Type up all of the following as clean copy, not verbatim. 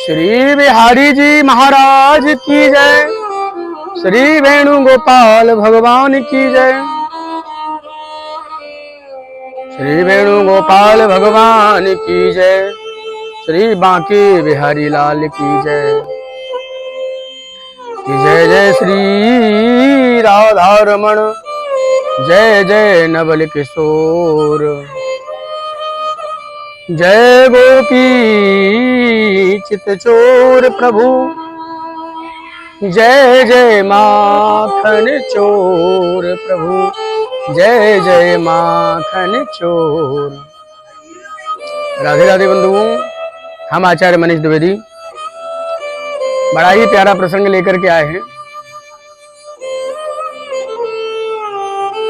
श्री बिहारी जी महाराज की जय। श्री वेणुगोपाल भगवान की जय। श्री वेणुगोपाल भगवान की जय। श्री बांके बिहारी लाल की जय। जय जय श्री राधा रमण, जय जय नवल किशोर, जय गोपी चितचोर प्रभु, जय जय माखन चोर प्रभु, जय जय माखन चोर। राधे राधे बंधुओं, हम आचार्य मनीष द्विवेदी बड़ा ही प्यारा प्रसंग लेकर के आए हैं।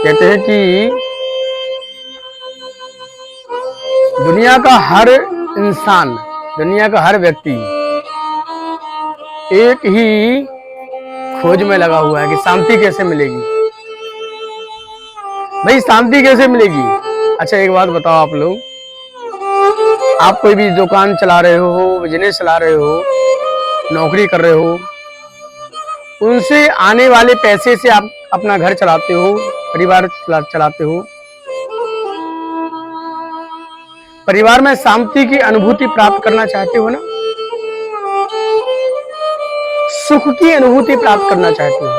कहते हैं कि दुनिया का हर इंसान, दुनिया का हर व्यक्ति एक ही खोज में लगा हुआ है कि शांति कैसे मिलेगी। भाई शांति कैसे मिलेगी? अच्छा एक बात बताओ, आप लोग, आप कोई भी दुकान चला रहे हो, बिजनेस चला रहे हो, नौकरी कर रहे हो, उनसे आने वाले पैसे से आप अपना घर चलाते हो, परिवार चलाते हो। परिवार में शांति की अनुभूति प्राप्त करना चाहते हो ना, सुख की अनुभूति प्राप्त करना चाहते हो।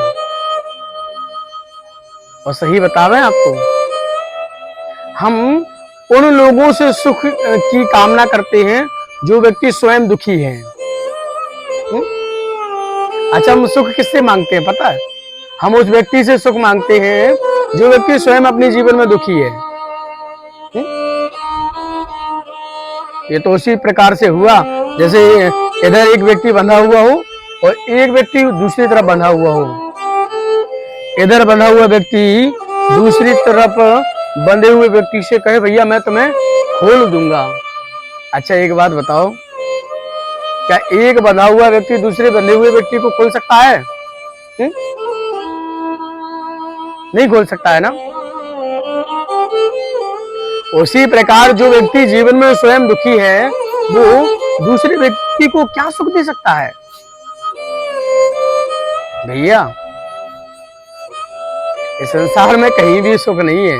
और सही बतावें आपको, हम उन लोगों से सुख की कामना करते हैं जो व्यक्ति स्वयं दुखी है। अच्छा, हम सुख किससे मांगते हैं पता है? हम उस व्यक्ति से सुख मांगते हैं जो व्यक्ति स्वयं अपने जीवन में दुखी है। ये तो उसी प्रकार से हुआ जैसे इधर एक व्यक्ति बंधा हुआ हो और एक व्यक्ति दूसरी तरफ बंधा हुआ हो। इधर बंधा हुआ व्यक्ति दूसरी तरफ बंधे हुए व्यक्ति से कहे भैया मैं तुम्हें खोल दूंगा। अच्छा एक बात बताओ, क्या एक बंधा हुआ व्यक्ति दूसरे बंधे हुए व्यक्ति को खोल सकता है? नहीं खोल सकता है ना। उसी प्रकार जो व्यक्ति जीवन में स्वयं दुखी है वो दूसरे व्यक्ति को क्या सुख दे सकता है? भैया इस संसार में कहीं भी सुख नहीं है।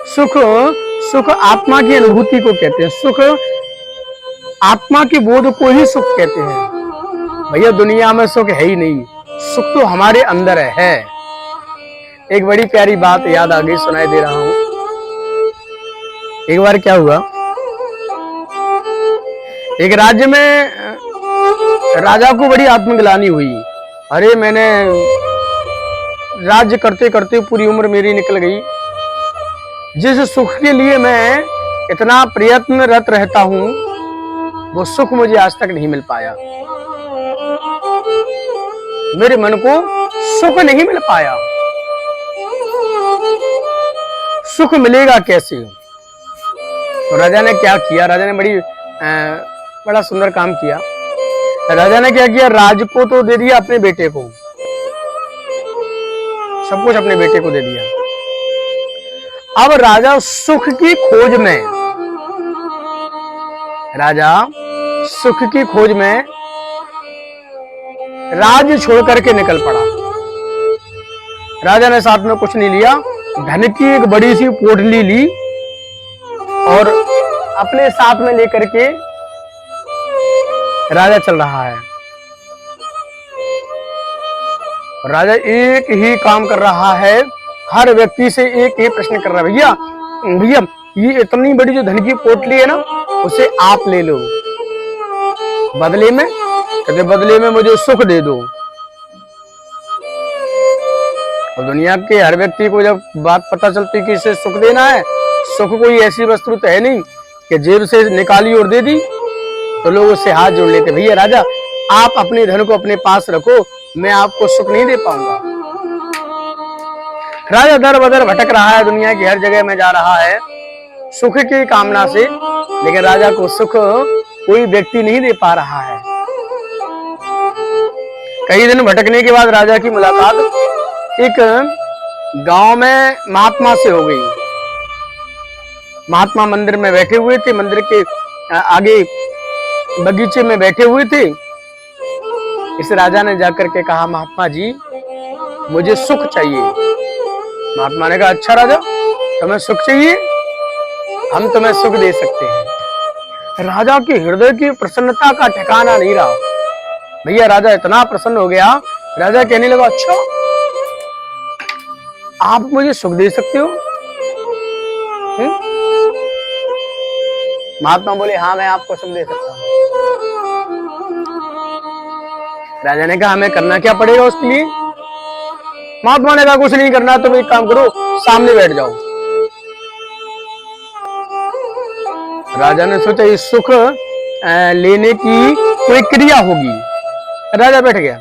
सुख आत्मा की अनुभूति को कहते हैं, सुख आत्मा के बोध को ही सुख कहते हैं। भैया दुनिया में सुख है ही नहीं, सुख तो हमारे अंदर है। एक बड़ी प्यारी बात याद आ गई, सुनाई दे रहा हूं। एक बार क्या हुआ, एक राज्य में राजा को बड़ी आत्मग्लानि हुई। अरे मैंने राज्य करते करते पूरी उम्र मेरी निकल गई। जिस सुख के लिए मैं इतना प्रयत्नरत रहता हूं वो सुख मुझे आज तक नहीं मिल पाया। मेरे मन को सुख नहीं मिल पाया। सुख मिलेगा कैसे? तो राजा ने क्या किया? राजा ने बड़ा सुंदर काम किया। राजा ने क्या किया? राज को तो दे दिया अपने बेटे को, सब कुछ अपने बेटे को दे दिया। अब राजा सुख की खोज में, राजा सुख की खोज में राज्य छोड़ करके निकल पड़ा। राजा ने साथ में कुछ नहीं लिया, धन की एक बड़ी सी पोटली ली और अपने साथ में लेकर के राजा चल रहा है। राजा एक ही काम कर रहा है, हर व्यक्ति से एक ही प्रश्न कर रहा है, भैया भैया ये इतनी बड़ी जो धन की पोटली है ना उसे आप ले लो, बदले में कहते बदले में मुझे सुख दे दो। और दुनिया के हर व्यक्ति को जब बात पता चलती कि इसे सुख देना है, सुख कोई ऐसी वस्तु तो है नहीं कि जेब से निकाली और दे दी, तो लोग उससे हाथ जोड़ लेते, भैया राजा आप अपने धन को अपने पास रखो, मैं आपको सुख नहीं दे पाऊंगा। राजा दर बदर भटक रहा है, दुनिया की हर जगह में जा रहा है सुख की कामना से, लेकिन राजा को सुख कोई व्यक्ति नहीं दे पा रहा है। कई दिन भटकने के बाद राजा की मुलाकात एक गांव में महात्मा से हो गई। महात्मा मंदिर में बैठे हुए थे, मंदिर के आगे बगीचे में बैठे हुए थे। इस राजा ने जाकर के कहा, महात्मा जी मुझे सुख चाहिए। महात्मा ने कहा, अच्छा राजा तुम्हें सुख चाहिए, हम तुम्हें सुख दे सकते हैं। राजा के हृदय की प्रसन्नता का ठिकाना नहीं रहा। भैया राजा इतना प्रसन्न हो गया, राजा कहने लगा, अच्छा आप मुझे सुख दे सकते हो? महात्मा बोले, हाँ मैं आपको सुख दे सकता हूँ। राजा ने कहा, हमें करना क्या पड़ेगा उसके लिए? महात्मा ने कहा, कुछ नहीं करना, तुम एक काम करो, सामने बैठ जाओ। राजा ने सोचा ये सुख लेने की कोई क्रिया होगी। राजा बैठ गया।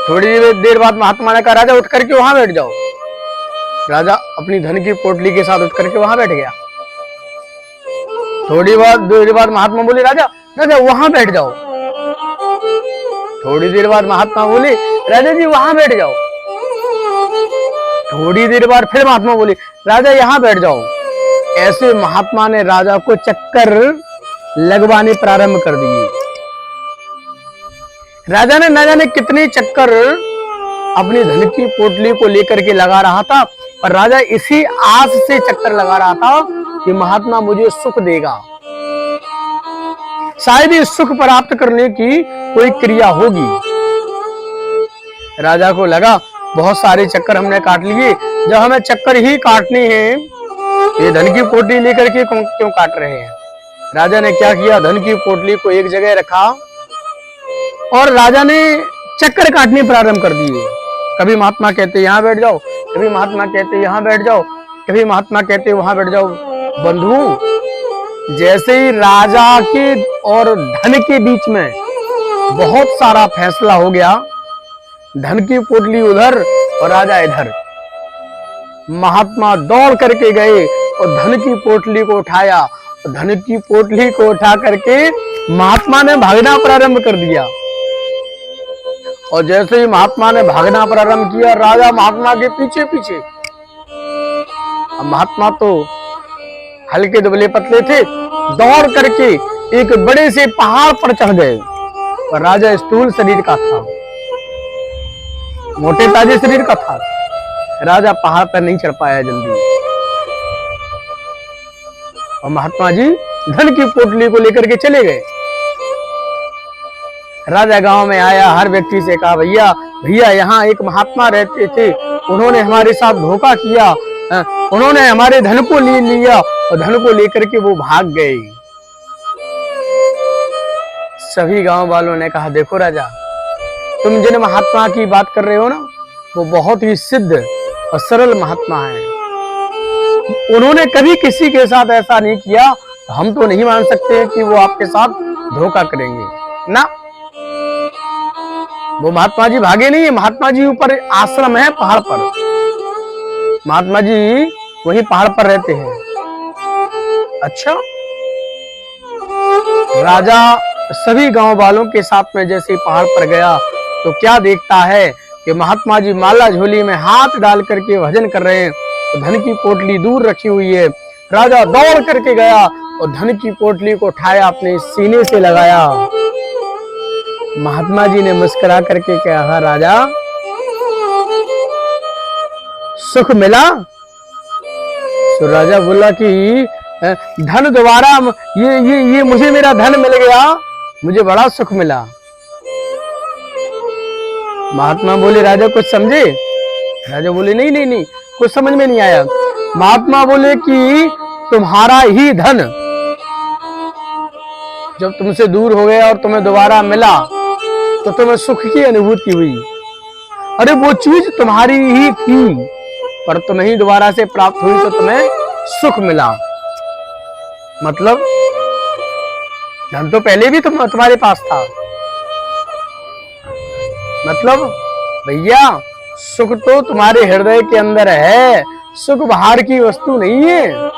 थोड़ी देर बाद महात्मा ने कहा, राजा उठ करके वहां बैठ जाओ। राजा अपनी धन की पोटली के साथ उठ करके वहां बैठ गया। थोड़ी देर बाद महात्मा बोले, राजा राजा वहां बैठ जाओ। थोड़ी देर बाद महात्मा बोले, राजा जी वहां बैठ जाओ। थोड़ी देर बाद फिर महात्मा बोले, राजा यहां बैठ जाओ। ऐसे महात्मा ने राजा को चक्कर लगवाने प्रारंभ कर दिए। राजा ने न जाने कितने चक्कर अपनी धन की पोटली को लेकर के लगा रहा था, पर राजा इसी आस से चक्कर लगा रहा था कि महात्मा मुझे सुख देगा, शायद इस सुख प्राप्त करने की कोई क्रिया होगी। राजा को लगा बहुत सारे चक्कर हमने काट लिए, जब हमें चक्कर ही काटने हैं, ये धन की पोटली लेकर के क्यों काट रहे हैं? राजा ने क्या किया, धन की पोटली को एक जगह रखा और राजा ने चक्कर काटने प्रारंभ कर दिए। कभी महात्मा कहते यहाँ बैठ जाओ, कभी महात्मा कहते यहाँ बैठ जाओ, कभी महात्मा कहते वहां बैठ जाओ। बंधु, जैसे ही राजा के और धन के बीच में बहुत सारा फैसला हो गया, धन की पोटली उधर और राजा इधर, महात्मा दौड़ करके गए और धन की पोटली को उठाया। धन की पोटली को उठा करके महात्मा ने भागना प्रारंभ कर दिया। और जैसे ही महात्मा ने भागना प्रारंभ किया, राजा महात्मा के पीछे पीछे। अब महात्मा तो हल्के दुबले पतले थे, दौड़ करके एक बड़े से पहाड़ पर चढ़ गए। और राजा स्थूल शरीर का था, मोटे ताजे शरीर का था। राजा पहाड़ पर नहीं चढ़ पाया जल्दी। और महात्मा जी धन की पोटली को लेकर के चले गए। राजा गांव में आया, हर व्यक्ति से कहा, भैया भैया यहाँ एक महात्मा रहते थे, उन्होंने हमारे साथ धोखा किया, उन्होंने हमारे धन को ले लिया और धन को लेकर के वो भाग गए। सभी गांव वालों ने कहा, देखो राजा, तुम जिन महात्मा की बात कर रहे हो ना, वो बहुत ही सिद्ध और सरल महात्मा है। उन्होंने कभी किसी के साथ ऐसा नहीं किया, तो हम तो नहीं मान सकते कि वो आपके साथ धोखा करेंगे ना। वो महात्मा जी भागे नहीं है, महात्मा जी ऊपर आश्रम है पहाड़ पर, महात्मा जी वहीं पहाड़ पर रहते हैं। अच्छा, राजा सभी गांव वालों के साथ में जैसे पहाड़ पर गया तो क्या देखता है कि महात्मा जी माला झोली में हाथ डाल करके भजन कर रहे हैं। तो धन की पोटली दूर रखी हुई है। राजा दौड़ करके गया और धन की पोटली को उठाया, अपने सीने से लगाया। महात्मा जी ने मुस्कुरा करके कहा, राजा सुख मिला? तो राजा बोला कि धन दोबारा, ये मुझे मेरा धन मिल गया, मुझे बड़ा सुख मिला। महात्मा बोले, राजा कुछ समझे? राजा बोले, नहीं नहीं नहीं, कुछ समझ में नहीं आया। महात्मा बोले कि तुम्हारा ही धन जब तुमसे दूर हो गया और तुम्हें दोबारा मिला तो तुम्हें सुख की अनुभूति हुई। अरे वो चीज तुम्हारी ही थी, पर तुम्हें ही दोबारा से प्राप्त हुई तो तुम्हें सुख मिला। मतलब धन तो पहले भी तुम्हारे पास था। मतलब भैया सुख तो तुम्हारे हृदय के अंदर है, सुख बाहर की वस्तु नहीं है।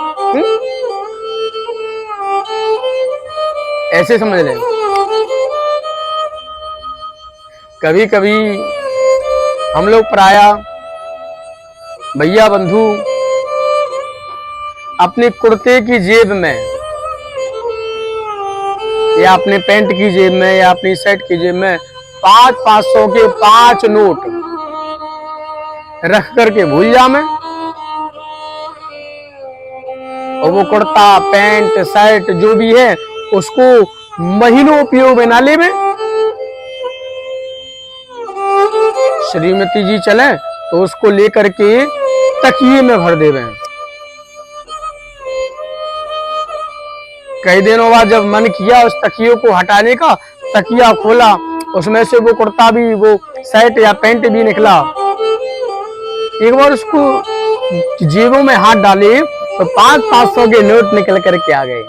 ऐसे समझ लें। कभी कभी हम लोग प्रायः भैया बंधु अपने कुर्ते की जेब में या अपने पैंट की जेब में या अपनी शर्ट की जेब में 500 के 5 नोट रख करके भूल जा मैं, और वो कुर्ता पैंट शर्ट जो भी है उसको महीनों उपयोग में ना ले में। श्रीमती जी चले तो उसको लेकर के तकिए में भर देवे। कई दिनों बाद जब मन किया उस तकिए को हटाने का, तकिया खोला, उसमें से वो कुर्ता भी, वो शर्ट या पैंट भी निकला। एक बार उसको जेबों में हाथ डाले तो 500 के नोट निकल करके आ गए।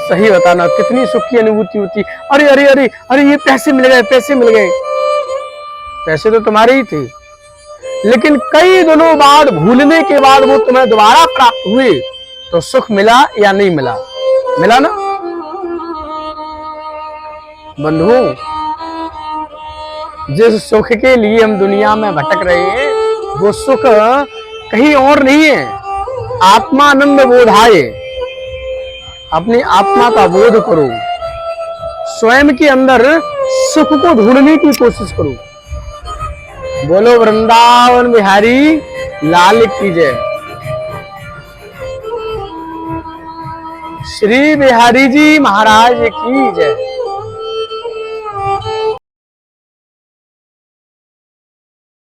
सही बताना कितनी सुख की अनुभूति होती। अरे अरे अरे अरे ये पैसे मिल गए, पैसे मिल गए। पैसे तो तुम्हारे ही थे, लेकिन कई दिनों बाद भूलने के बाद वो तुम्हें दोबारा प्राप्त हुए तो सुख मिला या नहीं मिला? मिला ना बंधु। जिस सुख के लिए हम दुनिया में भटक रहे हैं वो सुख कहीं और नहीं है। आत्मानंद बोधाए, अपनी आत्मा का बोध करो, स्वयं के अंदर सुख को ढूंढने की कोशिश करो। बोलो वृंदावन बिहारी लाल की जय। श्री बिहारी जी महाराज की जय।